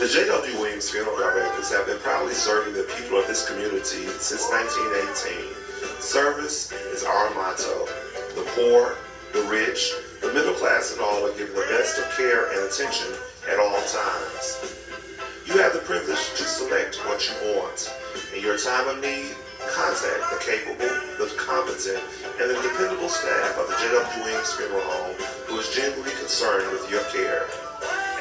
The Jwwilliams funeral directors have been proudly serving the people of this community since 1918. Service is our motto. The poor, the rich, the middle class and all are given the best of care and attention at all times. You have the privilege to select what you want. In your time of need, contact the capable, the competent, and the dependable staff of the Jwwilliams Funeral Home who is genuinely concerned with your care.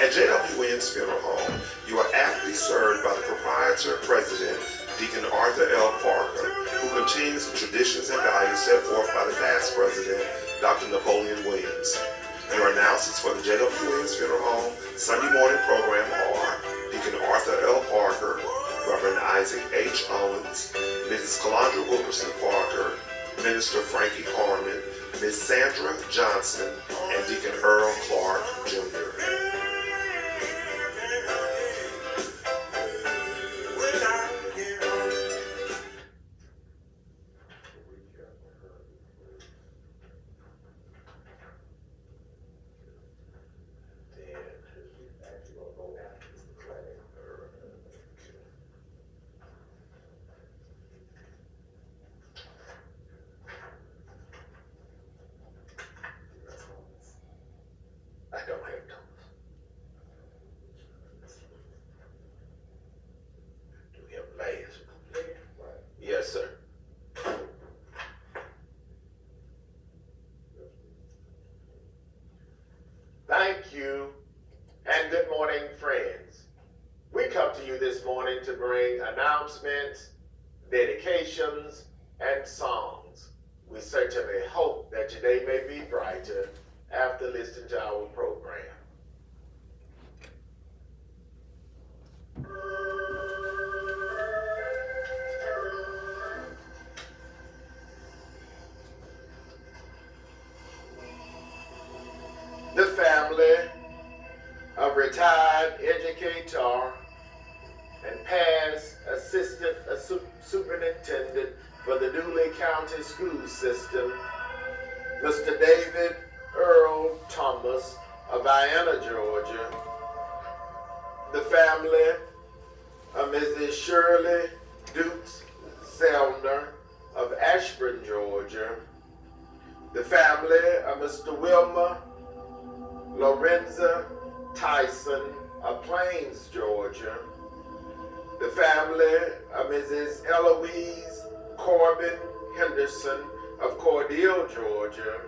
At Jwwilliams Funeral Home, you are aptly served by the proprietor president, Deacon Arthur L. Parker, who continues the traditions and values set forth by the past president, Dr. Napoleon Williams. Your announcers for the Jwwilliams Funeral Home Sunday morning program are Deacon Arthur L. Parker, Reverend Isaac H. Owens, Mrs. Calandra Wilkerson Parker, Minister Frankie Harmon, Ms. Sandra Johnson, and Deacon Earl Clark, Jr. I don't have Thomas. Do him last. Yes, sir. Thank you, and good morning, friends. We come to you this morning to bring announcements, dedications, and songs. We certainly hope that your day may be brighter after listening to our program. The family of retired educator and past assistant superintendent for the Dooley County School System, Mr. David Earl Thomas of Vienna, Georgia. The family of Mrs. Shirley Dukes Selner of Ashburn, Georgia. The family of Mr. Wilma Lorenza Tyson of Plains, Georgia. The family of Mrs. Eloise Corbin Henderson of Cordele, Georgia.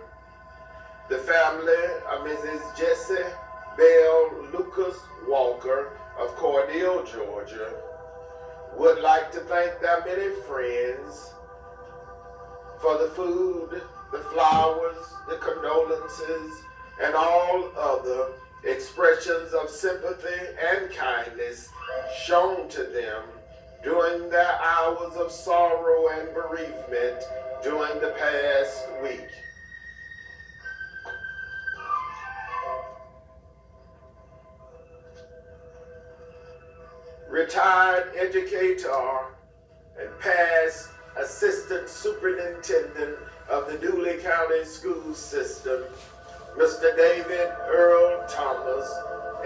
The family of Mrs. Jessie Bell Lucas Walker of Cordele, Georgia, would like to thank their many friends for the food, the flowers, the condolences, and all other expressions of sympathy and kindness shown to them during their hours of sorrow and bereavement during the past week. Retired educator and past assistant superintendent of the Dooley County School System, Mr. David Earl Thomas,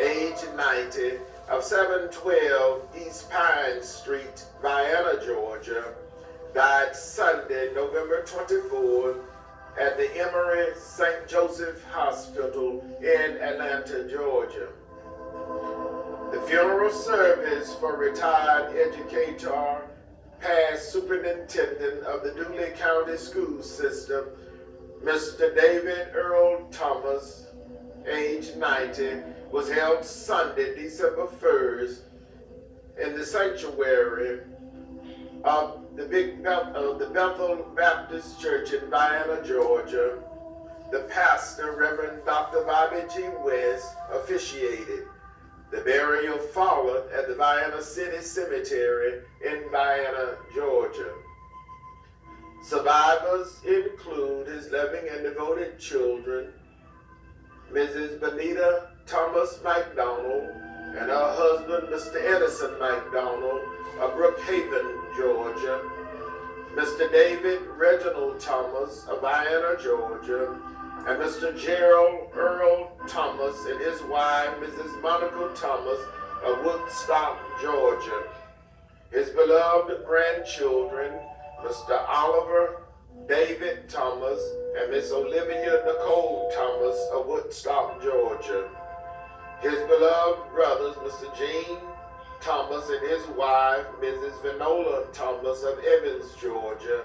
age 90, of 712 East Pine Street, Vienna, Georgia, died Sunday, November 24th at the Emory St. Joseph Hospital in Atlanta, Georgia. The funeral service for retired educator, past superintendent of the Dooley County School System, Mr. David Earl Thomas, age 90, was held Sunday, December 1st, in the sanctuary of the Bethel Baptist Church in Vienna, Georgia. The pastor, Reverend Dr. Bobby G. West, officiated. The burial followed at the Vienna City Cemetery in Vienna, Georgia. Survivors include his loving and devoted children, Mrs. Benita Thomas McDonald and her husband, Mr. Edison McDonald of Brookhaven, Georgia, Mr. David Reginald Thomas of Vienna, Georgia, and Mr. Gerald Earl Thomas and his wife, Mrs. Monica Thomas of Woodstock, Georgia. His beloved grandchildren, Mr. Oliver David Thomas and Miss Olivia Nicole Thomas of Woodstock, Georgia. His beloved brothers, Mr. Gene Thomas and his wife, Mrs. Vinola Thomas of Evans, Georgia,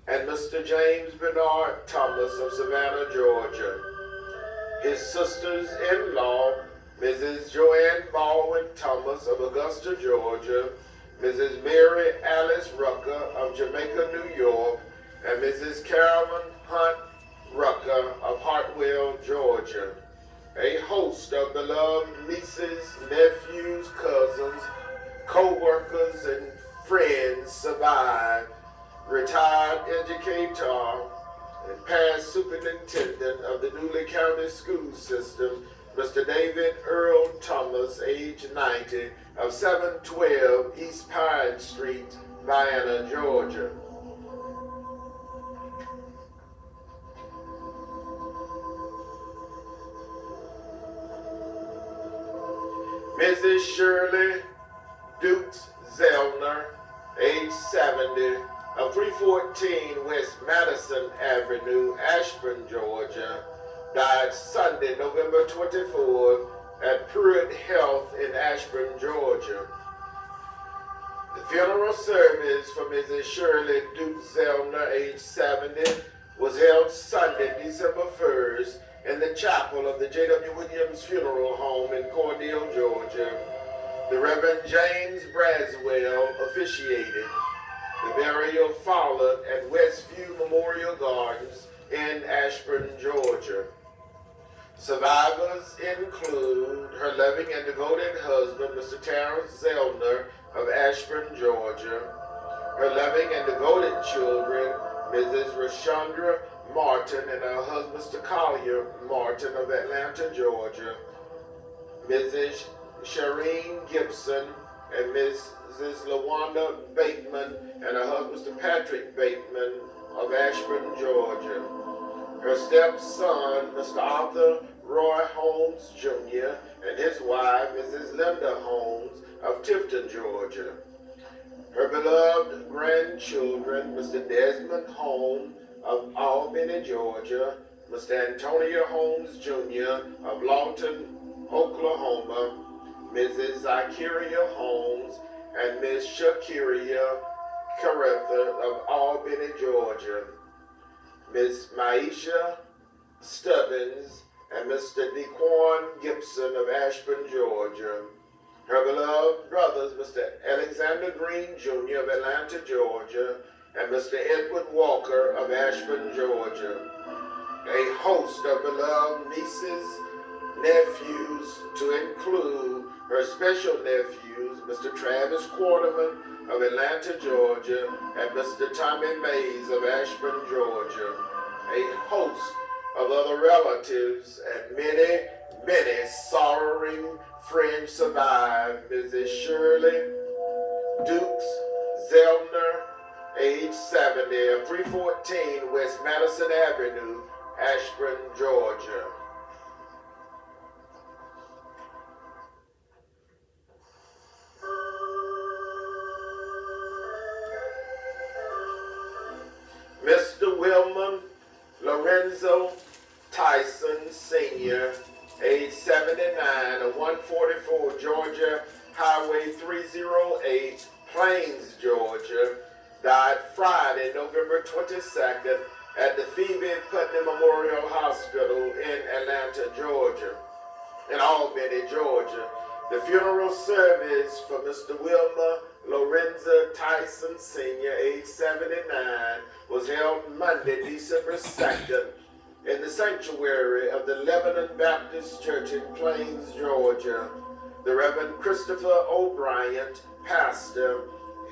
and Mr. James Bernard Thomas of Savannah, Georgia. His sisters-in-law, Mrs. Joanne Baldwin Thomas of Augusta, Georgia, Mrs. Mary Alice Rucker of Jamaica, New York, and Mrs. Carolyn Hunt Rucker of Hartwell, Georgia. A host of beloved nieces, nephews, cousins, co-workers, and friends survive. Retired educator and past superintendent of the Dooley County School System, Mr. David Earl Thomas, age 90, of 712 East Pine Street, Vienna, Georgia. Mrs. Shirley Dukes Zellner, age 70, of 314 West Madison Avenue, Ashburn, Georgia, died Sunday, November 24th at Pruitt Health in Ashburn, Georgia. The funeral service for Mrs. Shirley Dukes Zellner, age 70, was held Sunday, December 1st, in the chapel of the Jwwilliams Funeral Home in Cordele, Georgia. The Reverend James Braswell officiated. The burial followed at Westview Memorial Gardens in Ashburn, Georgia. Survivors include her loving and devoted husband, Mr. Terrence Zellner of Ashburn, Georgia, her loving and devoted children, Mrs. Rashandra Martin and her husband, Mr. Collier Martin of Atlanta, Georgia, Mrs. Shireen Gibson and Mrs. LaWanda Bateman and her husband, Mr. Patrick Bateman of Ashburn, Georgia, her stepson, Mr. Arthur Roy Holmes Jr. and his wife, Mrs. Linda Holmes of Tifton, Georgia, her beloved grandchildren, Mr. Desmond Holmes of Albany, Georgia, Mr. Antonio Holmes Jr. of Lawton, Oklahoma, Mrs. Zykeria Holmes and Miss Shakiria Caretha of Albany, Georgia, Miss Maisha Stubbins and Mr. DeQuan Gibson of Ashburn, Georgia, her beloved brothers, Mr. Alexander Green Jr. of Atlanta, Georgia, and Mr. Edward Walker of Ashburn, Georgia. A host of beloved nieces, nephews, to include her special nephews, Mr. Travis Quarterman of Atlanta, Georgia, and Mr. Tommy Mays of Ashburn, Georgia. A host of other relatives and many, many sorrowing friends survive. Mrs. Shirley Dukes Zellner, age 70, of 314 West Madison Avenue, Ashburn, Georgia. Mr. Wilman Lorenzo Tyson, Sr., age 79, of 144 Georgia Highway 308, Plains, Georgia, died Friday, November 22nd at the Phoebe Putnam Memorial Hospital in Atlanta, Georgia, in Albany, Georgia. The funeral service for Mr. Wilma Lorenzo Tyson, Sr., age 79, was held Monday, December 2nd, in the sanctuary of the Lebanon Baptist Church in Plains, Georgia. The Reverend Christopher O'Brien, pastor,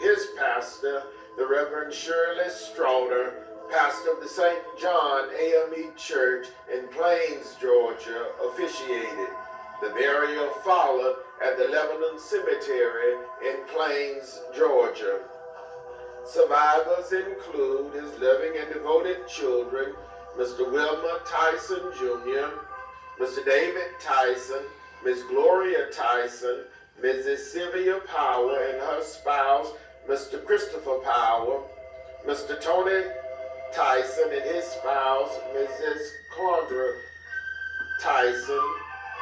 his pastor, the Reverend Shirley Strawder, pastor of the St. John AME Church in Plains, Georgia, officiated. The burial followed at the Lebanon Cemetery in Plains, Georgia. Survivors include his loving and devoted children, Mr. Wilma Tyson Jr., Mr. David Tyson, Miss Gloria Tyson, Mrs. Sylvia Power and her spouse, Mr. Christopher Power, Mr. Tony Tyson and his spouse, Mrs. Condra Tyson,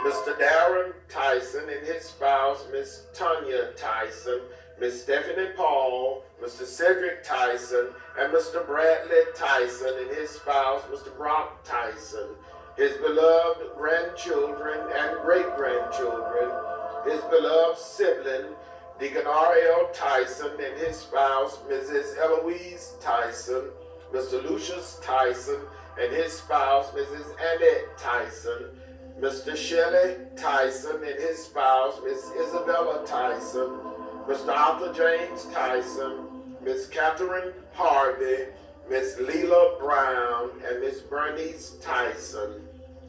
Mr. Darren Tyson and his spouse, Miss Tanya Tyson, Miss Stephanie Paul, Mr. Cedric Tyson, and Mr. Bradley Tyson and his spouse, Mr. Brock Tyson, his beloved grandchildren and great-grandchildren, his beloved sibling, Deacon R.L. Tyson and his spouse, Mrs. Eloise Tyson, Mr. Lucius Tyson and his spouse, Mrs. Annette Tyson, Mr. Shelley Tyson and his spouse, Miss Isabella Tyson, Mr. Arthur James Tyson, Miss Catherine Harvey, Miss Leela Brown, and Miss Bernice Tyson,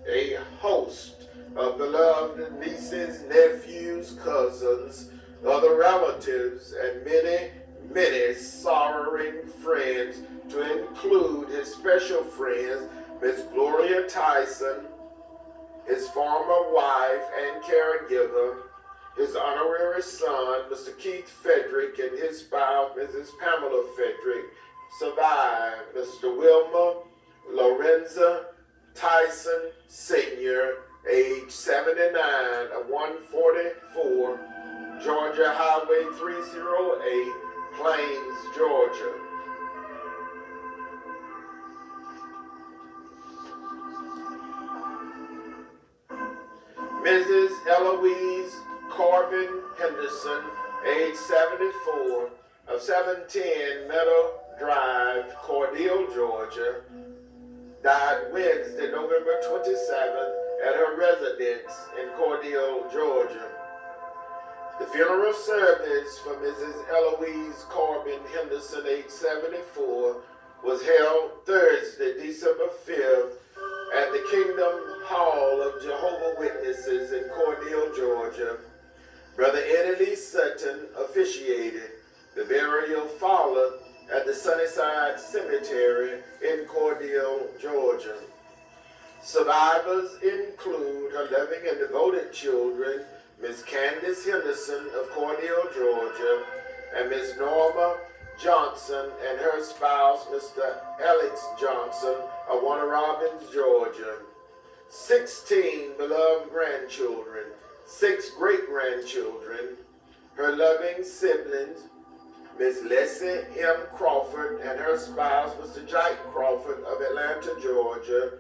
a host of beloved nieces, nephews, cousins, other relatives, and many, many sorrowing friends, to include his special friends, Miss Gloria Tyson, his former wife and caregiver, his honorary son, Mr. Keith Frederick, and his spouse, Mrs. Pamela Frederick, survived Mr. Wilma Lorenza Tyson Sr., age 79, of 144, Georgia Highway 308, Plains, Georgia. Mrs. Eloise Corbin Henderson, age 74, of 710 Meadow Drive, Cordele, Georgia, died Wednesday, November 27th, at her residence in Cordele, Georgia. The funeral service for Mrs. Eloise Corbin Henderson, age 74, was held Thursday, December 5th, at the Kingdom Hall of Jehovah's Witnesses in Cordele, Georgia. Brother Eddie Lee Sutton officiated. The burial followed at the Sunnyside Cemetery in Cordele, Georgia. Survivors include her loving and devoted children, Miss Candace Henderson of Cordele, Georgia, and Miss Norma Johnson and her spouse, Mr. Alex Johnson of Warner Robins, Georgia. 16 beloved grandchildren, 6 great-grandchildren, her loving siblings, Miss Leslie M. Crawford and her spouse, Mr. Jack Crawford of Atlanta, Georgia,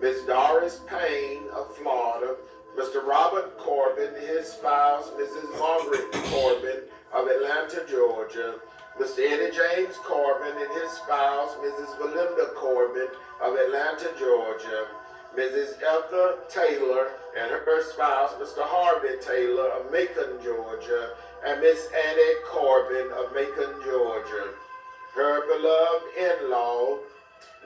Miss Doris Payne of Florida, Mr. Robert Corbin, his spouse, Mrs. Margaret Corbin of Atlanta, Georgia, Mr. Eddie James Corbin and his spouse, Mrs. Belinda Corbin of Atlanta, Georgia, Mrs. Ethel Taylor and her spouse, Mr. Harvey Taylor of Macon, Georgia, and Miss Annie Corbin of Macon, Georgia. Her beloved in-law,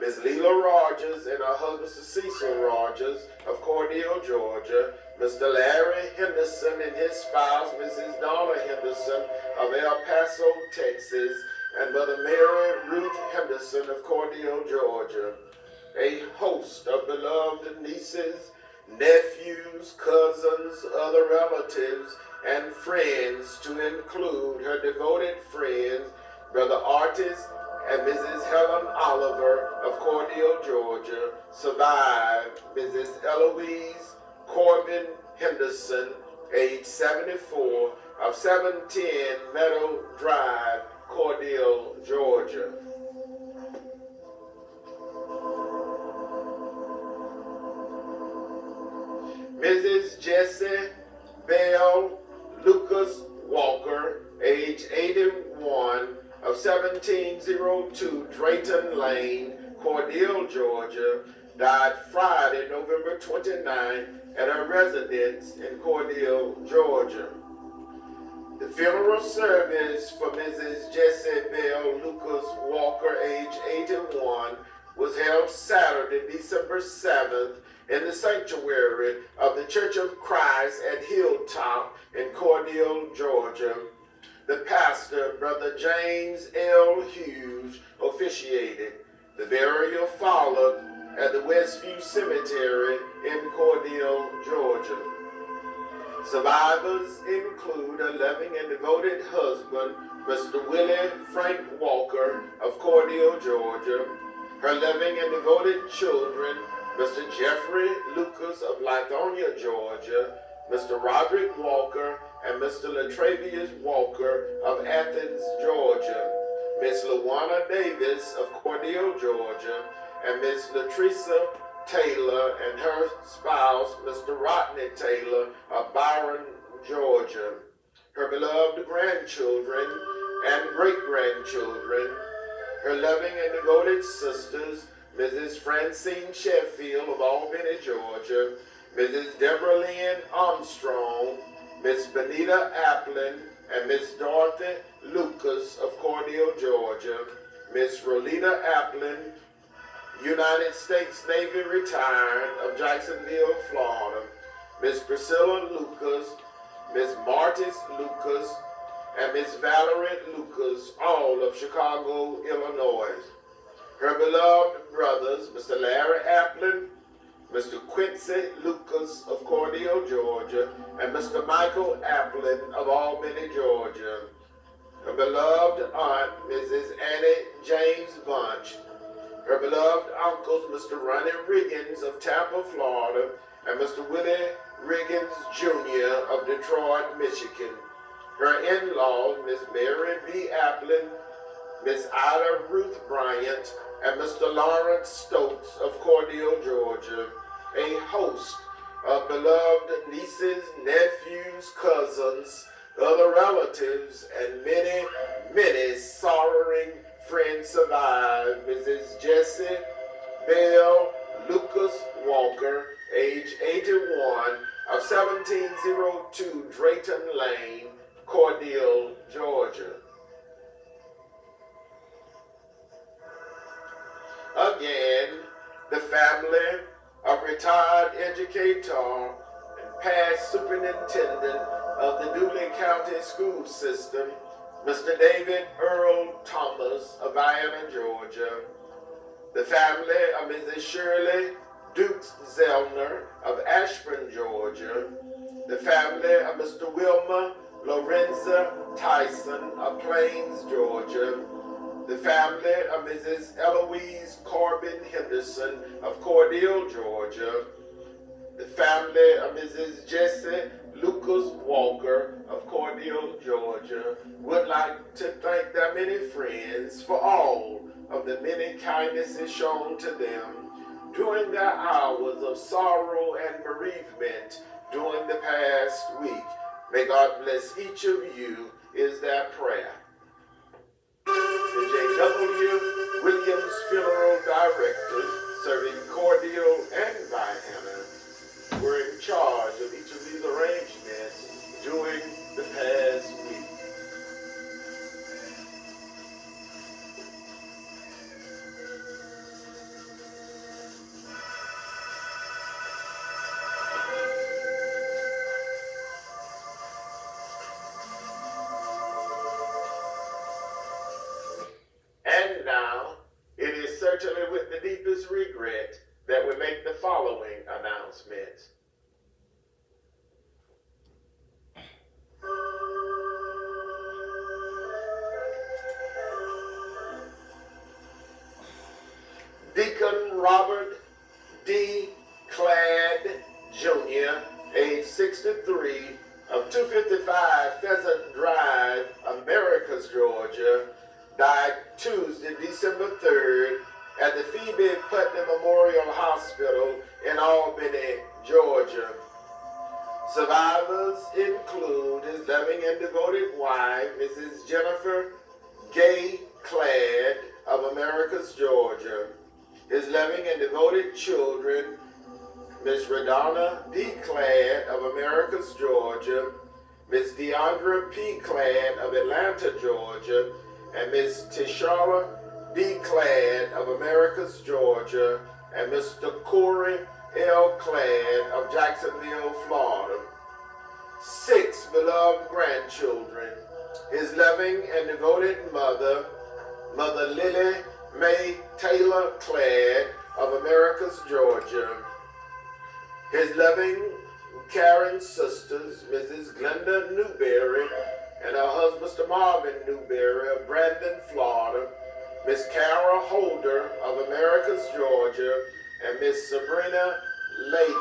Miss Leela Rogers and her husband, Mr. Cecil Rogers of Cordele, Georgia, Mr. Larry Henderson and his spouse, Mrs. Donna Henderson of El Paso, Texas, and Mother Mary Ruth Henderson of Cordele, Georgia. A host of beloved nieces, nephews, cousins, other relatives, and friends, to include her devoted friends, Brother Artis and Mrs. Helen Oliver of Cordele, Georgia, survived Mrs. Eloise Corbin Henderson, age 74, of 710 Meadow Drive, Cordele, Georgia. Mrs. Jessie Bell Lucas Walker, age 81, of 1702 Drayton Lane, Cordele, Georgia, died Friday, November 29, at her residence in Cordele, Georgia. The funeral service for Mrs. Jessie Bell Lucas Walker, age 81, was held Saturday, December 7th, in the sanctuary of the Church of Christ at Hilltop in Cordele, Georgia. The pastor, Brother James L. Hughes, officiated. The burial followed at the Westview Cemetery in Cordele, Georgia. Survivors include a loving and devoted husband, Mr. Willie Frank Walker of Cordele, Georgia. Her loving and devoted children, Mr. Jeffrey Lucas of Lithonia, Georgia, Mr. Roderick Walker, and Mr. Latravius Walker of Athens, Georgia, Miss Lawana Davis of Cordele, Georgia, and Miss Latresa Taylor and her spouse, Mr. Rodney Taylor of Byron, Georgia. Her beloved grandchildren and great-grandchildren, her loving and devoted sisters, Mrs. Francine Sheffield of Albany, Georgia, Mrs. Deborah Lynn Armstrong, Miss Benita Applin, and Miss Dorothy Lucas of Cordele, Georgia, Miss Rolita Applin, United States Navy retired of Jacksonville, Florida, Miss Priscilla Lucas, Miss Martis Lucas, and Miss Valerie Lucas, all of Chicago, Illinois. Her beloved brothers, Mr. Larry Applin, Mr. Quincy Lucas of Cordele, Georgia, and Mr. Michael Applin of Albany, Georgia. Her beloved aunt, Mrs. Annie James Bunch. Her beloved uncles, Mr. Ronnie Riggins of Tampa, Florida, and Mr. Willie Riggins Jr. of Detroit, Michigan. Her in-laws, Miss Mary B. Applin, Miss Ida Ruth Bryant, and Mr. Lawrence Stokes of Cordele, Georgia. A host of beloved nieces, nephews, cousins, other relatives, and many, many sorrowing friends survive. Mrs. Jessie Bell Lucas Walker, age 81, of 1702 Drayton Lane, Cordele, Georgia. Again, the family of retired educator and past superintendent of the Dooley County School System, Mr. David Earl Thomas of Vienna, Georgia. The family of Mrs. Shirley Dukes Zellner of Ashburn, Georgia. The family of Mr. Wilma Lorenza Tyson of Plains, Georgia. The family of Mrs. Eloise Corbin Henderson of Cordele, Georgia. The family of Mrs. Jessie Lucas Walker of Cordele, Georgia, would like to thank their many friends for all of the many kindnesses shown to them during their hours of sorrow and bereavement during the past week. May God bless each of you, is their prayer. The Jwwilliams funeral directors serving Cordele and Vienna were in charge of each of these arrangements during the past week. And now, it is certainly with the deepest regret that we make the following announcement. Deacon Robert D. Cladd, Jr., age 63, of 255 Pheasant Drive, Americus, Georgia, died Tuesday, December 3rd, at the Phoebe Putnam Memorial Hospital in Albany, Georgia. Survivors include his loving and devoted wife, Mrs. Jennifer Gay Cladd of Americus, Georgia. His loving and devoted children, Miss Radonna D. Cladd of Americus, Georgia, Miss Deandra P. Cladd of Atlanta, Georgia, and Miss Tishala D. Cladd of Americus, Georgia, and Mr. Corey L. Cladd of Jacksonville, Florida. 6 beloved grandchildren, his loving and devoted mother, Mother Lily Mae Taylor Cladd of Americus, Georgia. His loving Karen's sisters, Mrs. Glenda Newberry and her husband, Mr. Marvin Newberry of Brandon, Florida, Miss Carol Holder of Americus, Georgia, and Miss Sabrina Layton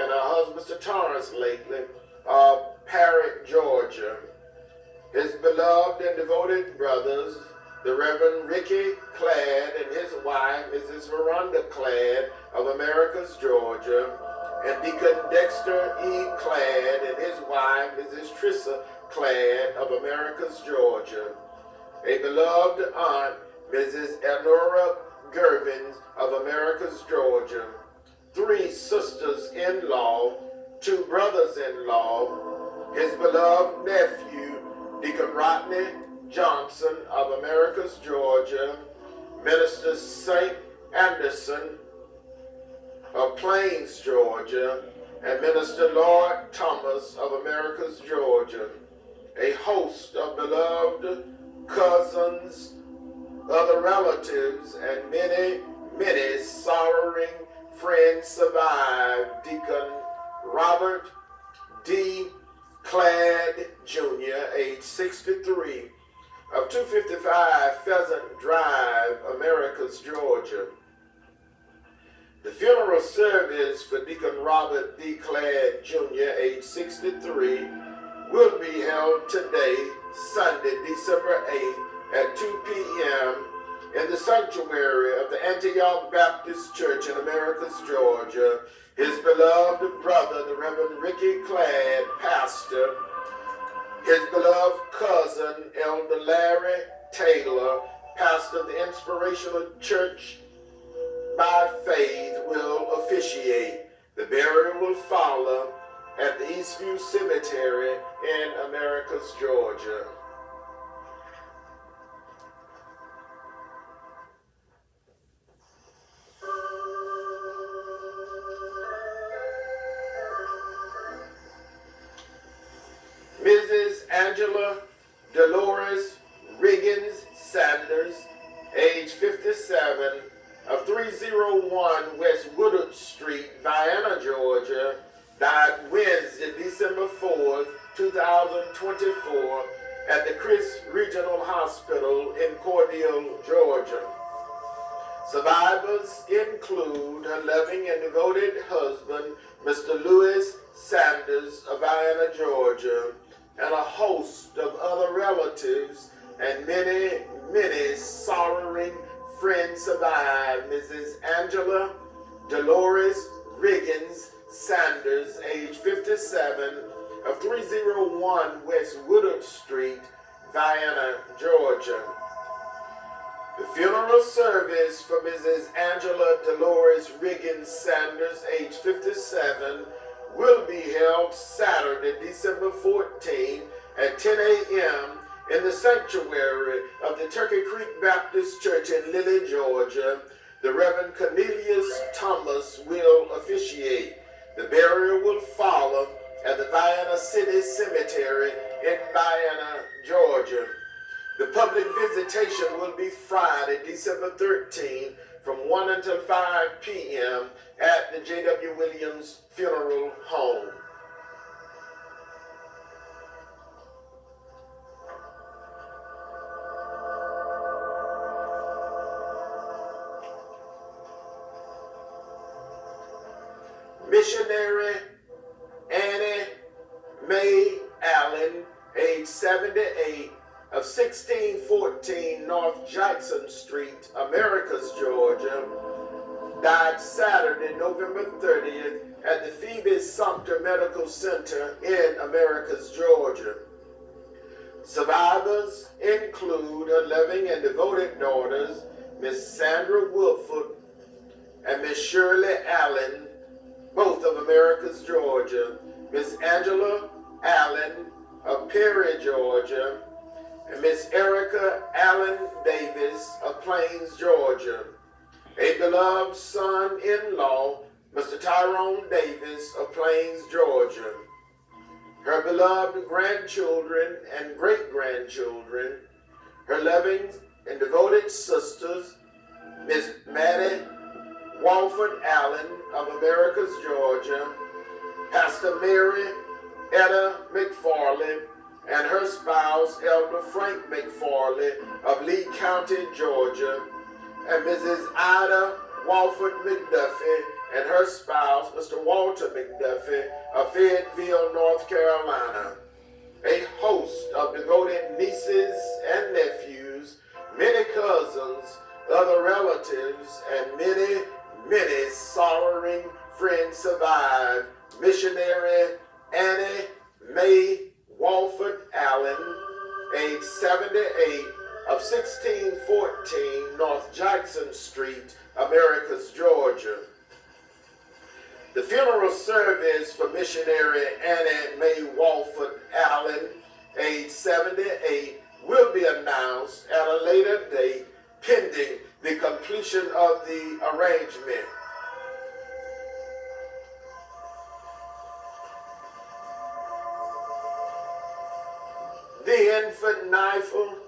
and her husband, Mr. Torrance Layton of Parrott, Georgia. His beloved and devoted brothers, the Reverend Ricky Cladd and his wife, Mrs. Veranda Cladd of Americus, Georgia, and Deacon Dexter E. Cladd and his wife, Mrs. Trissa Cladd of Americus, Georgia. A beloved aunt, Mrs. Elnora Gervins of Americus, Georgia. 3 sisters-in-law, 2 brothers-in-law, his beloved nephew, Deacon Rodney Johnson of Americus, Georgia, Minister St. Anderson of Plains, Georgia, and Minister Lord Thomas of Americus, Georgia. A host of beloved cousins, other relatives, and many, many sorrowing friends survive. Deacon Robert D. Cladd Jr., age 63, of 255 Pheasant Drive, Americus, Georgia. The funeral service for Deacon Robert D. Cladd Jr., age 63, will be held today, Sunday, December 8th, at 2 p.m. in the sanctuary of the Antioch Baptist Church in Americus, Georgia. His beloved brother, the Reverend Ricky Cladd, pastor, his beloved cousin, Elder Larry Taylor, pastor of the Inspirational Church by Faith, will officiate. The burial will follow at the Eastview Cemetery in Americus, Georgia. Mrs. Angela Dolores Riggins Sanders, age 57, of 301 West Woodard Street, Vienna, Georgia, died Wednesday, December 4th, 2024, at the Chris Regional Hospital in Cordele, Georgia. Survivors include her loving and devoted husband, Mr. Louis Sanders of Vienna, Georgia, and a host of other relatives and many, many sorrowing friends survive. Mrs. Angela Dolores Riggins Sanders, age 57, of 301 West Woodard Street, Vienna, Georgia. The funeral service for Mrs. Angela Dolores Riggins Sanders, age 57, will be held Saturday, December 14 at 10 a.m. in the sanctuary of the Turkey Creek Baptist Church in Lilly, Georgia. The Reverend Cornelius Thomas will officiate. The burial will follow at the Vienna City Cemetery in Vienna, Georgia. The public visitation will be Friday, December 13, from 1 until 5 p.m. at the Jwwilliams Funeral Home. Missionary Annie Mae Allen, age 78, of 1614 North Jackson Street, Americus, Georgia, died Saturday, November 30th at the Phoebe Sumter Medical Center in Americus, Georgia. Survivors include her loving and devoted daughters, Miss Sandra Woodford and Miss Shirley Allen, both of Americus, Georgia, Miss Angela Allen of Perry, Georgia, and Miss Erica Allen Davis of Plains, Georgia. A beloved son-in-law, Mr. Tyrone Davis of Plains, Georgia. Her beloved grandchildren and great-grandchildren. Her loving and devoted sisters, Miss Maddie Walford Allen of Americus, Georgia. Pastor Mary Etta McFarley and her spouse, Elder Frank McFarley of Lee County, Georgia, and Mrs. Ida Walford McDuffie and her spouse, Mr. Walter McDuffie of Fayetteville, North Carolina. A host of devoted nieces and nephews, many cousins, other relatives, and many, many sorrowing friends survive missionary Annie Mae Walford Allen, age 78, of 1614 North Jackson Street, Americus, Georgia. The funeral service for missionary Annie Mae Walford Allen, age 78, will be announced at a later date pending the completion of the arrangement. The infant Nifel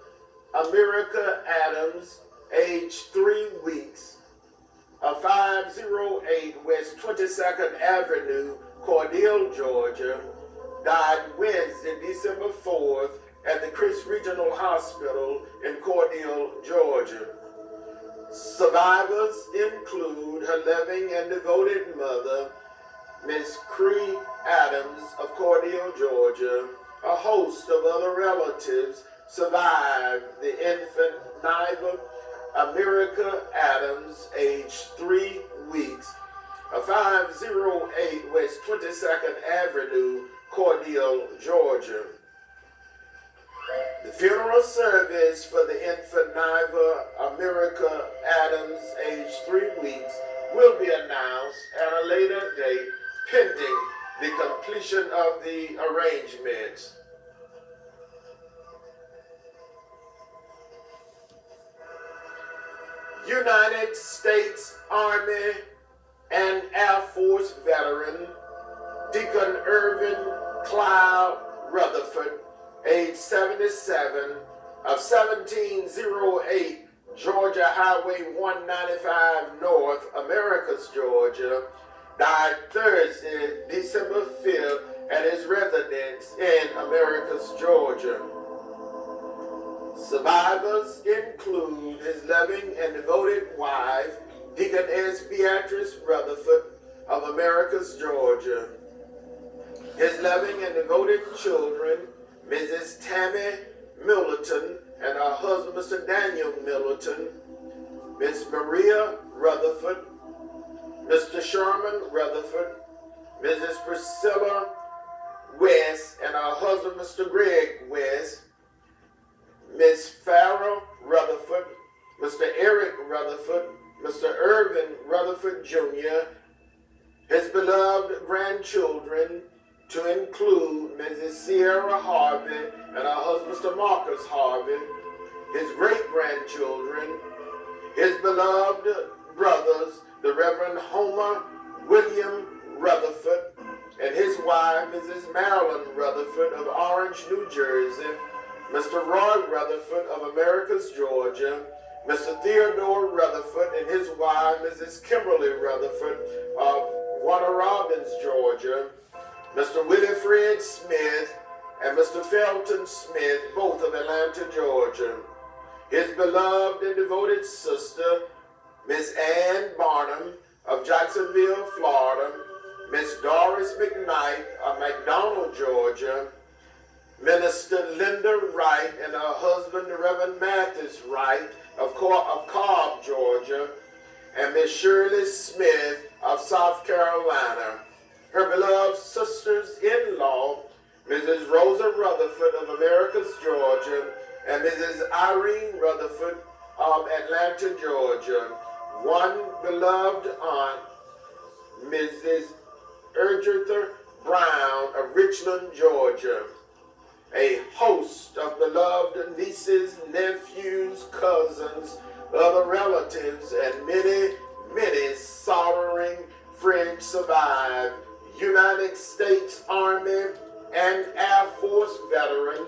America Adams, age 3 weeks, of 508 West 22nd Avenue, Cordele, Georgia, died Wednesday, December 4th at the Chris Regional Hospital in Cordele, Georgia. Survivors include her loving and devoted mother, Miss Cree Adams of Cordele, Georgia. A host of other relatives survived the infant Niva America Adams, age 3 weeks, of 508 West 22nd Avenue, Cordele, Georgia. The funeral service for the infant Niva America Adams, age 3 weeks, will be announced at a later date pending the completion of the arrangements. United States Army and Air Force veteran Deacon Irvin Cloud Rutherford, age 77, of 1708 Georgia Highway 195 North, Americus, Georgia, died Thursday, December 5th at his residence in Americus, Georgia. Survivors include his loving and devoted wife, Deaconess Beatrice Rutherford of Americus, Georgia. His loving and devoted children, Mrs. Tammy Millerton and her husband, Mr. Daniel Millerton, Miss Maria Rutherford, Mr. Sherman Rutherford, Mrs. Priscilla West and her husband, Mr. Greg West, Miss Farrah Rutherford, Mr. Eric Rutherford, Mr. Irvin Rutherford Jr., his beloved grandchildren, to include Mrs. Sierra Harvey and her husband, Mr. Marcus Harvey, his great-grandchildren, his beloved brothers, the Reverend Homer William Rutherford, and his wife, Mrs. Marilyn Rutherford of Orange, New Jersey, Mr. Roy Rutherford of Americus, Georgia, Mr. Theodore Rutherford and his wife, Mrs. Kimberly Rutherford of Warner Robins, Georgia, Mr. Willie Fred Smith and Mr. Felton Smith, both of Atlanta, Georgia. His beloved and devoted sister, Miss Ann Barnum of Jacksonville, Florida, Miss Doris McKnight of McDonald, Georgia, Minister Linda Wright and her husband, the Reverend Mathis Wright of Cobb, Georgia, and Miss Shirley Smith of South Carolina. Her beloved sisters-in-law, Mrs. Rosa Rutherford of Americus, Georgia, and Mrs. Irene Rutherford of Atlanta, Georgia. One beloved aunt, Mrs. Ergetha Brown of Richland, Georgia. A host of beloved nieces, nephews, cousins, other relatives, and many, many sorrowing friends survive. United States Army and Air Force veteran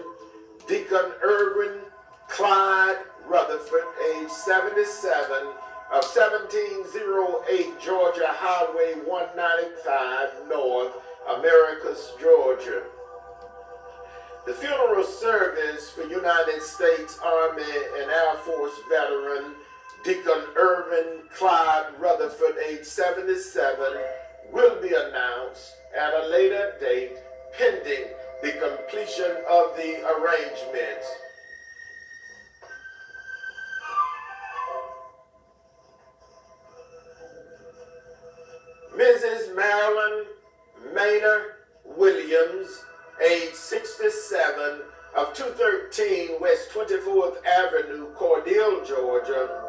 Deacon Irwin Clyde Rutherford, age 77, of 1708 Georgia Highway 195 North, Americus, Georgia. The funeral service for United States Army and Air Force veteran Deacon Irvin Clyde Rutherford, age 77, will be announced at a later date pending the completion of the arrangements. Mrs. Marilyn Maynard Williams, age 67, of 213 West 24th Avenue, Cordele, Georgia,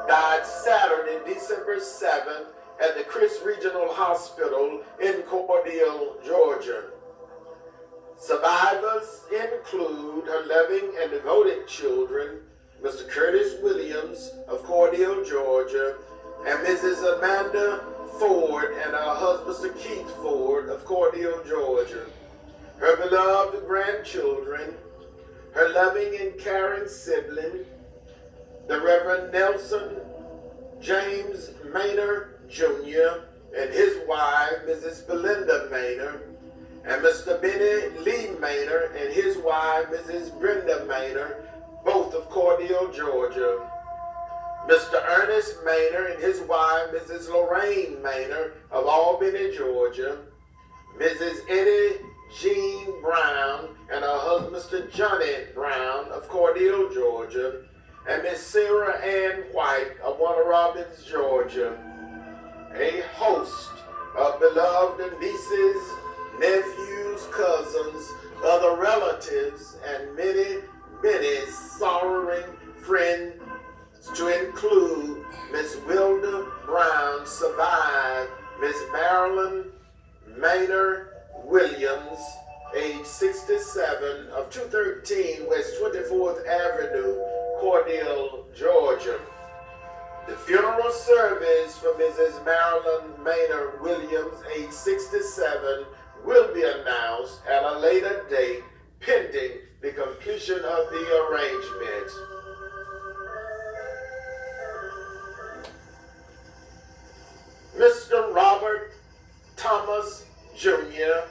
died Saturday, December 7th at the Chris Regional Hospital in Cordele, Georgia. Survivors include her loving and devoted children, Mr. Curtis Williams of Cordele, Georgia, and Mrs. Amanda Ford and her husband, Mr. Keith Ford of Cordele, Georgia. Her beloved grandchildren, her loving and caring sibling, the Reverend Nelson James Maynard Jr. and his wife, Mrs. Belinda Maynard, and Mr. Benny Lee Maynard and his wife, Mrs. Brenda Maynard, both of Cordele, Georgia. Mr. Ernest Maynard and his wife, Mrs. Lorraine Maynard of Albany, Georgia. Mrs. Eddie Jean Brown and her husband, Mr. Johnny Brown of Cordele, Georgia. And Miss Sarah Ann White of Warner Robins, Georgia. A host of beloved nieces, nephews, cousins, other relatives, and many, many sorrowing friends, to include Miss Wilda Brown, survived Miss Marilyn Maynard Williams, age 67, of 213 West 24th Avenue, Cordele, Georgia. The funeral service for Mrs. Marilyn Maynard Williams, age 67, will be announced at a later date pending the completion of the arrangements. Mr. Robert Thomas Jr.,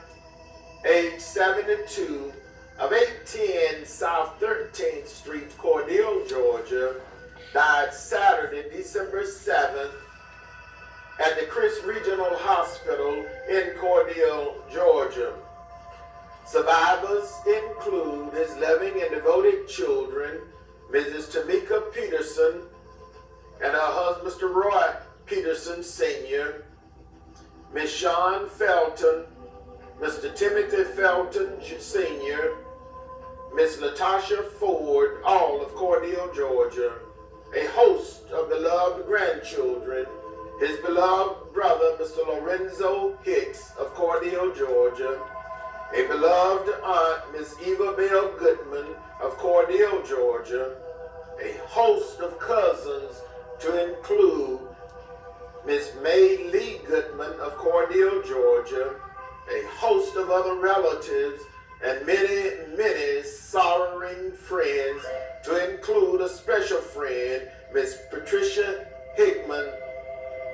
age 72, of 810 South 13th Street, Cordele, Georgia, died Saturday, December 7th at the Chris Regional Hospital in Cordele, Georgia. Survivors include his loving and devoted children, Mrs. Tamika Peterson and her husband, Mr. Roy Peterson Sr., Miss Shawn Felton, Mr. Timothy Felton Sr., Miss Latasha Ford, all of Cordele, Georgia, a host of beloved grandchildren, his beloved brother, Mr. Lorenzo Hicks of Cordele, Georgia, a beloved aunt, Miss Eva Bell Goodman of Cordele, Georgia, a host of cousins to include Miss May Lee Goodman of Cordele, Georgia, a host of other relatives, and many, many sorrowing friends, to include a special friend, Miss Patricia Hickman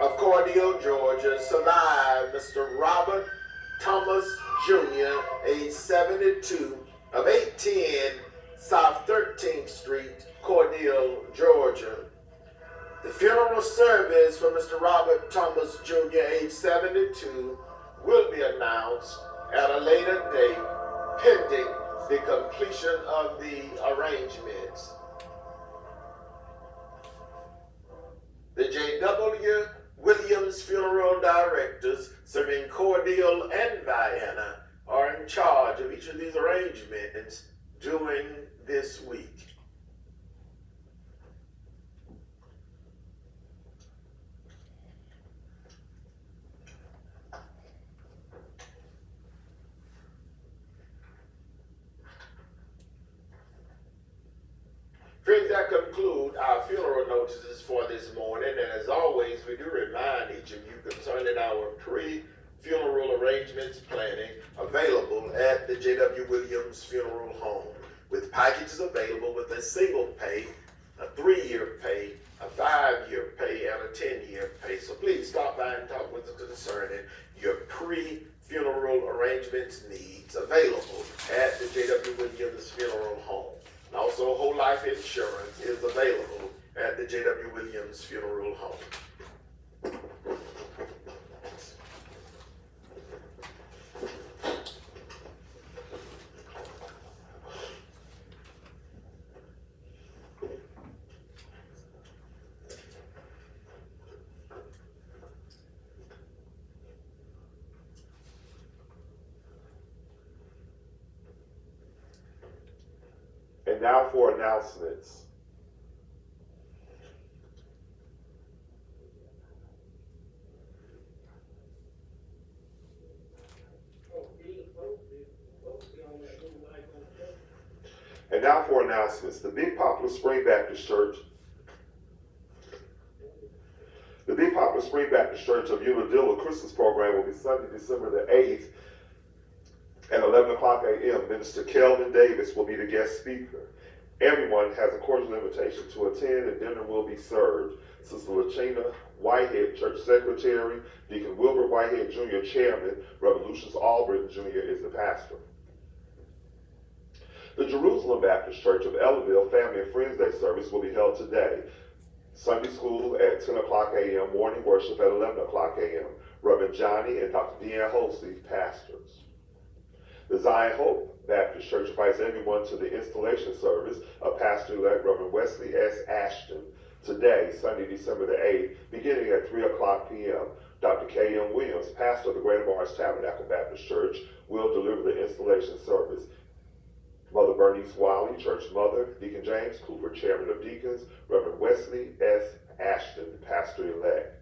of Cordele, Georgia, survived Mr. Robert Thomas Jr., age 72, of 810 South 13th Street, Cordele, Georgia. The funeral service for Mr. Robert Thomas Jr., age 72, will be announced at a later date, pending the completion of the arrangements. The Jwwilliams funeral directors serving Cordele and Vienna are in charge of each of these arrangements during this week. Friends, that conclude our funeral notices for this morning, and as always, we do remind each of you concerning our pre-funeral arrangements planning available at the Jwwilliams Funeral Home, with packages available with a single pay, a 3-year pay, a 5-year pay, and a 10-year pay. So please stop by and talk with us concerning your pre-funeral funeral arrangements needs available at the Jwwilliams Funeral Home. And also, whole life insurance is available at the Jwwilliams Funeral Home. And now for announcements. And now for announcements. The Big Poplar Spring Baptist Church. The Big Poplar Spring Baptist Church of Jwwilliams Christmas program will be Sunday, December the 8th at 11 o'clock a.m. Minister Kelvin Davis will be the guest speaker. Everyone has a cordial invitation to attend, and dinner will be served. Sister Lachina Whitehead, Church Secretary, Deacon Wilbur Whitehead Jr., Chairman, Reverend Lucius Albritton Jr. is the pastor. The Jerusalem Baptist Church of Ellerville Family and Friends Day service will be held today. Sunday school at 10 o'clock a.m., morning worship at 11 o'clock a.m. Reverend Johnny and Dr. Deanne Holsey, pastors. The Zion Hope Baptist Church invites everyone to the installation service of Pastor-elect Reverend Wesley S. Ashton today, Sunday, December the 8th, beginning at 3 o'clock p.m. Dr. K.M. Williams, pastor of the Greater Mars Tabernacle Baptist Church, will deliver the installation service. Mother Bernice Wiley, Church Mother, Deacon James Cooper, Chairman of Deacons, Reverend Wesley S. Ashton, pastor-elect.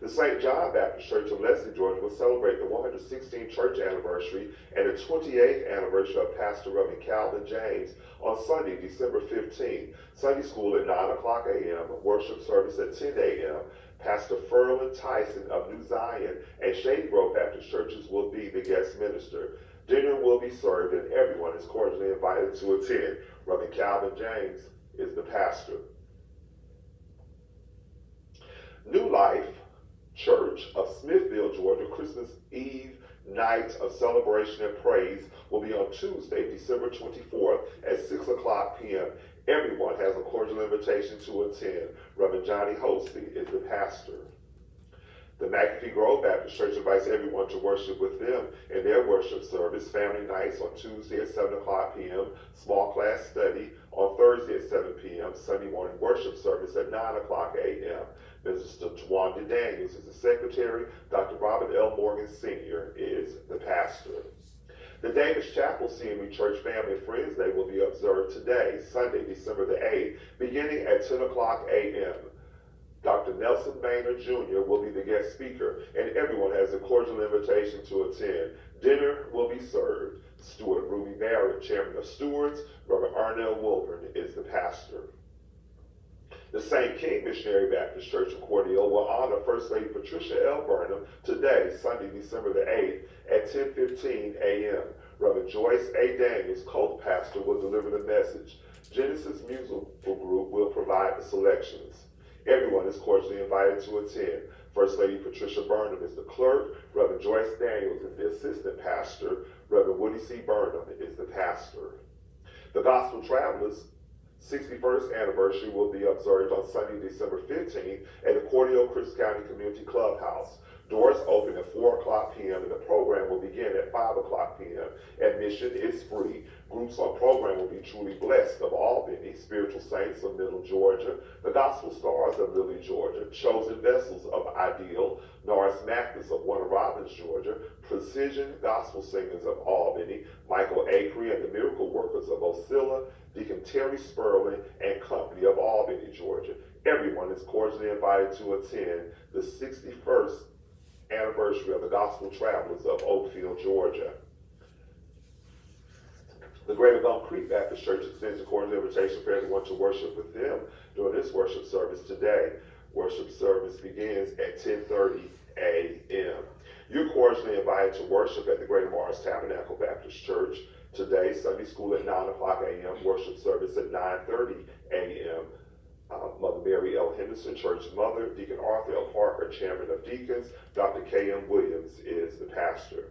The St. John Baptist Church of Leslie, Georgia will celebrate the 116th church anniversary and the 28th anniversary of Pastor Reverend Calvin James on Sunday, December 15th. Sunday school at 9 o'clock a.m., worship service at 10 a.m. Pastor Ferlin Tyson of New Zion and Shady Grove Baptist churches will be the guest minister. Dinner will be served and everyone is cordially invited to attend. Reverend Calvin James is the pastor. New Life Church of Smithville, Georgia, Christmas Eve night of celebration and praise will be on Tuesday, December 24th at 6 o'clock p.m. Everyone has a cordial invitation to attend. Reverend Johnny Holsey is the pastor. The McAfee Grove Baptist Church invites everyone to worship with them in their worship service, family nights on Tuesday at 7 o'clock p.m., small class study on Thursday at 7 p.m., Sunday morning worship service at 9 o'clock a.m. Minister Tawanda Daniels is the secretary. Dr. Robert L. Morgan Sr. is the pastor. The Davis Chapel CME Church Family and Friends Day will be observed today, Sunday, December the 8th, beginning at 10 o'clock a.m. Dr. Nelson Maynard Jr. will be the guest speaker, and everyone has a cordial invitation to attend. Dinner will be served. Steward Ruby Barrett, Chairman of Stewards, Reverend Arnell Wilburn is the pastor. The St. King Missionary Baptist Church of Cordele will honor First Lady Patricia L. Burnham today, Sunday, December the 8th at 10:15 a.m. Reverend Joyce A. Daniels, co-pastor, will deliver the message. Genesis Musical Group will provide the selections. Everyone is cordially invited to attend. First Lady Patricia Burnham is the clerk. Reverend Joyce Daniels is the assistant pastor. Reverend Woody C. Burnham is the pastor. The Gospel Travelers 61st anniversary will be observed on Sunday, December 15th at the Cordele Christian County Community Clubhouse. Doors open at 4 o'clock p.m. and the program will begin at 5 o'clock p.m. Admission is free. Groups on program will be Truly Blessed of Albany, Spiritual Saints of Middle Georgia, the Gospel Stars of Lily, Georgia, Chosen Vessels of Ideal, Norris Mathis of Warner Robins, Georgia, Precision Gospel Singers of Albany, Michael Acree and the Miracle Workers of Osceola, Deacon Terry Sperling and Company of Albany, Georgia. Everyone is cordially invited to attend the 61st anniversary of the Gospel Travelers of Oakfield, Georgia. The Greater Gum Creek Baptist Church extends a cordial invitation for everyone to worship with them during this worship service today. Worship service begins at 10:30 a.m. You're cordially invited to worship at the Greater Mars Tabernacle Baptist Church today. Sunday school at 9 o'clock a.m. Worship service at 9:30 a.m. Mother Mary L. Henderson, Church Mother, Deacon Arthur L. Parker, Chairman of Deacons, Dr. K.M. Williams is the pastor.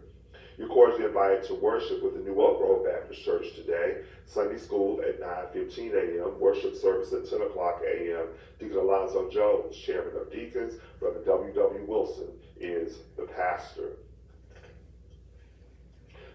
You're cordially invited to worship with the New Oak Grove Baptist Church today. Sunday school at 9:15 a.m., worship service at 10 o'clock a.m. Deacon Alonzo Jones, chairman of deacons. Reverend W.W. Wilson is the pastor.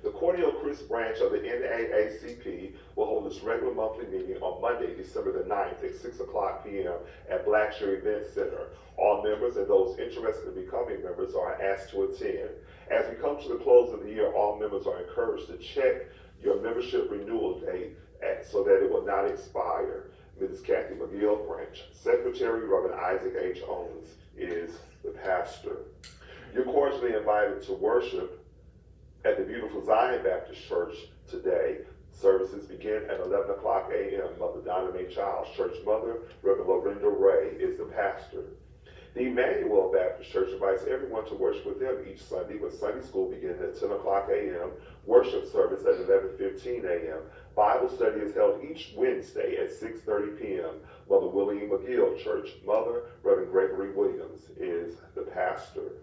The Cornell Christ branch of the NAACP will hold its regular monthly meeting on Monday, December the 9th at 6 o'clock p.m. at Blackshear Event Center. All members and those interested in becoming members are asked to attend. As we come to the close of the year, all members are encouraged to check your membership renewal date so that it will not expire. Mrs. Kathy McGill Branch. Secretary Reverend Isaac H. Owens is the pastor. You're cordially invited to worship at the beautiful Zion Baptist Church today. Services begin at 11 o'clock a.m. Mother Donna Mae Childs, Church Mother, Reverend Lorinda Ray is the pastor. The Emmanuel Baptist Church invites everyone to worship with them each Sunday, with Sunday school beginning at 10 o'clock a.m., worship service at 11:15 a.m. Bible study is held each Wednesday at 6:30 p.m. Mother Willie McGill, Church Mother, Reverend Gregory Williams is the pastor.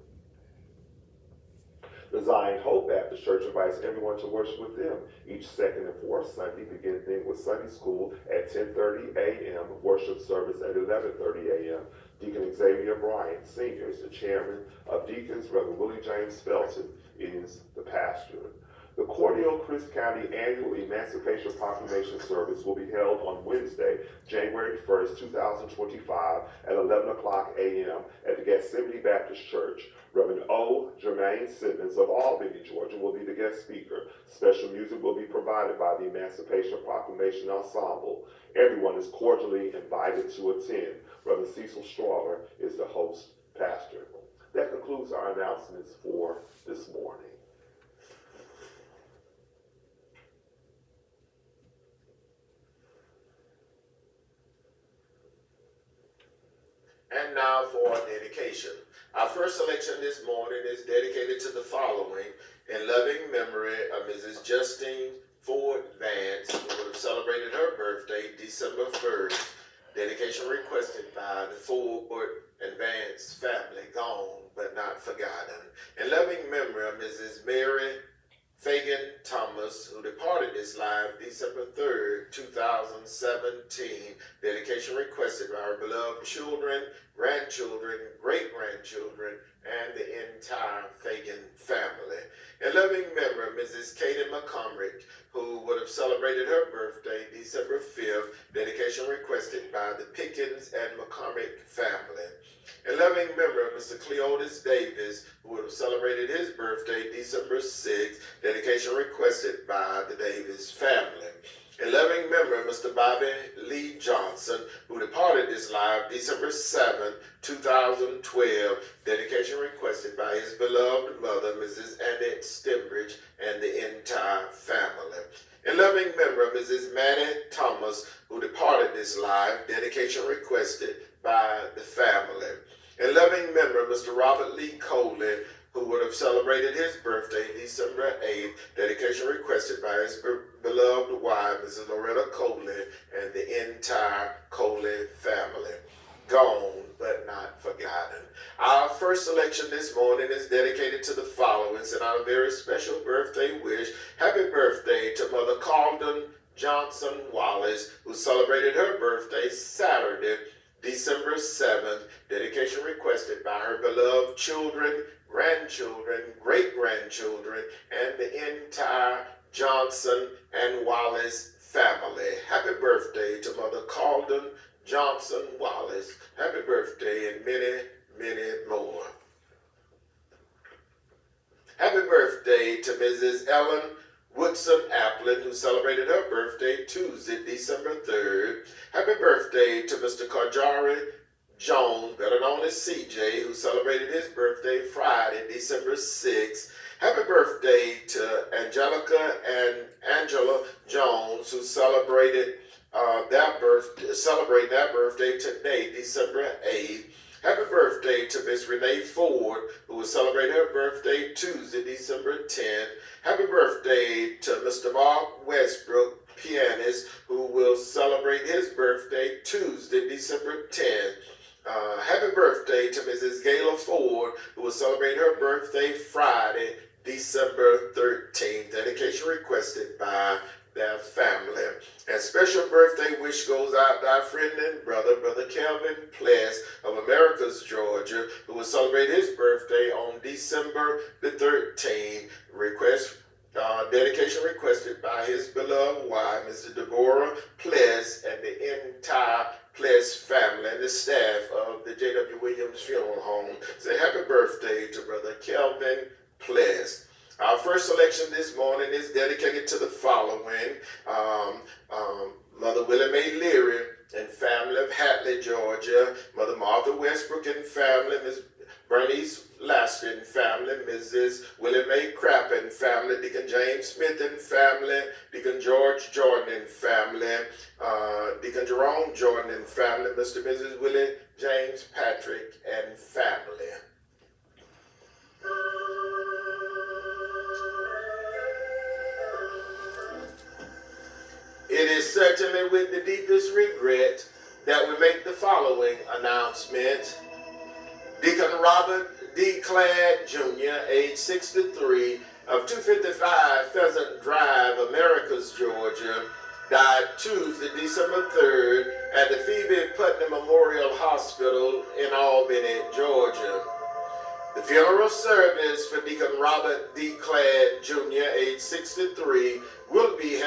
The Zion Hope Baptist Church invites everyone to worship with them each second and fourth Sunday, beginning with Sunday school at 10:30 a.m., worship service at 11:30 a.m. Deacon Xavier Bryant, Sr. is the chairman of deacons. Reverend Willie James Felton is the pastor. The Cordell Christ County Annual Emancipation Proclamation Service will be held on Wednesday, January 1st, 2025 at 11 o'clock a.m. at the Gethsemane Baptist Church. Reverend O. Jermaine Simmons of Albany, Georgia will be the guest speaker. Special music will be provided by the Emancipation Proclamation Ensemble. Everyone is cordially invited to attend. Reverend Cecil Strawler is the host pastor. That concludes our announcements for this morning. And now for our dedication. Our first selection this morning is dedicated to the following: in loving memory of Mrs. Justine Ford Vance, who would have celebrated her birthday December 1st. Dedication requested by the Ford and Vance family, gone but not forgotten. In loving memory of Mrs. Mary Fagan Thomas, who departed this life December 3rd, 2017. Dedication requested by her beloved children, grandchildren, great-grandchildren, and the entire Fagan family. In loving memory of Mrs. Katie McCormick, who would have celebrated her birthday December 5th. Dedication requested by the Pickens and McCormick family. In loving memory of Mr. Cleotis Davis, who would have celebrated his birthday December 6th. Dedication requested by the Davis family. In loving memory of Mr. Bobby Lee Johnson, who departed this life December 7th, 2012. Dedication requested by his beloved mother, Mrs. Annette Stembridge, and the entire family. In loving memory of Mrs. Maddie Thomas, who departed this life. Dedication requested by the family. In loving memory of Mr. Robert Lee Coley, who would have celebrated his birthday December 8th. Dedication requested by his beloved wife, Mrs. Loretta Coley, and the entire Coley family. Gone but not forgotten. Our first selection this morning is dedicated to the following, and our very special birthday wish. Happy birthday to Mother Calden Johnson Wallace, who celebrated her birthday Saturday, December 7th. Dedication requested by her beloved children, grandchildren, great-grandchildren, and the entire Johnson and Wallace family. Happy birthday to Mother Calden Johnson Wallace. Happy birthday and many, many more. Happy birthday to Mrs. Ellen Woodson Applin, who celebrated her birthday Tuesday, December 3rd. Happy birthday to Mr. Karjari Jones, better known as CJ, who celebrated his birthday Friday, December 6th. Happy birthday to Angelica and Angela Jones, who celebrate their birthday today, December 8th. Happy birthday to Miss Renee Ford, who will celebrate her birthday Tuesday, December 10th. Happy birthday to Mr. Mark Westbrook, pianist, who will celebrate his birthday Tuesday, December 10th. Happy birthday to Mrs. Gayla Ford, who will celebrate her birthday Friday, December 13th. Dedication requested by their family. And special birthday wish goes out to our friend and brother, Brother Kelvin Pless of Americus, Georgia, who will celebrate his birthday on December the 13th. Dedication requested by his beloved wife, Mr. Deborah Pless, and the entire Pless family and the staff of the Jwwilliams Funeral Home. Say happy birthday to Brother Kelvin Pless. Our first selection this morning is dedicated to the following. Mother Willie Mae Leary and family of Hatley, Georgia. Mother Martha Westbrook and family. Miss Bernice Laster and family. Mrs. Willie Mae Crapp and family. Deacon James Smith and family. Deacon George Jordan and family. Deacon Jerome Jordan and family. Mr. and Mrs. Willie James Patrick and family. It is certainly with the deepest regret that we make the following announcement. Deacon Robert D. Cladd Jr., age 63, of 255 Pheasant Drive, Americus, Georgia, died Tuesday, December 3rd at the Phoebe Putnam Memorial Hospital in Albany, Georgia. The funeral service for Deacon Robert D. Cladd Jr., age 63, will be held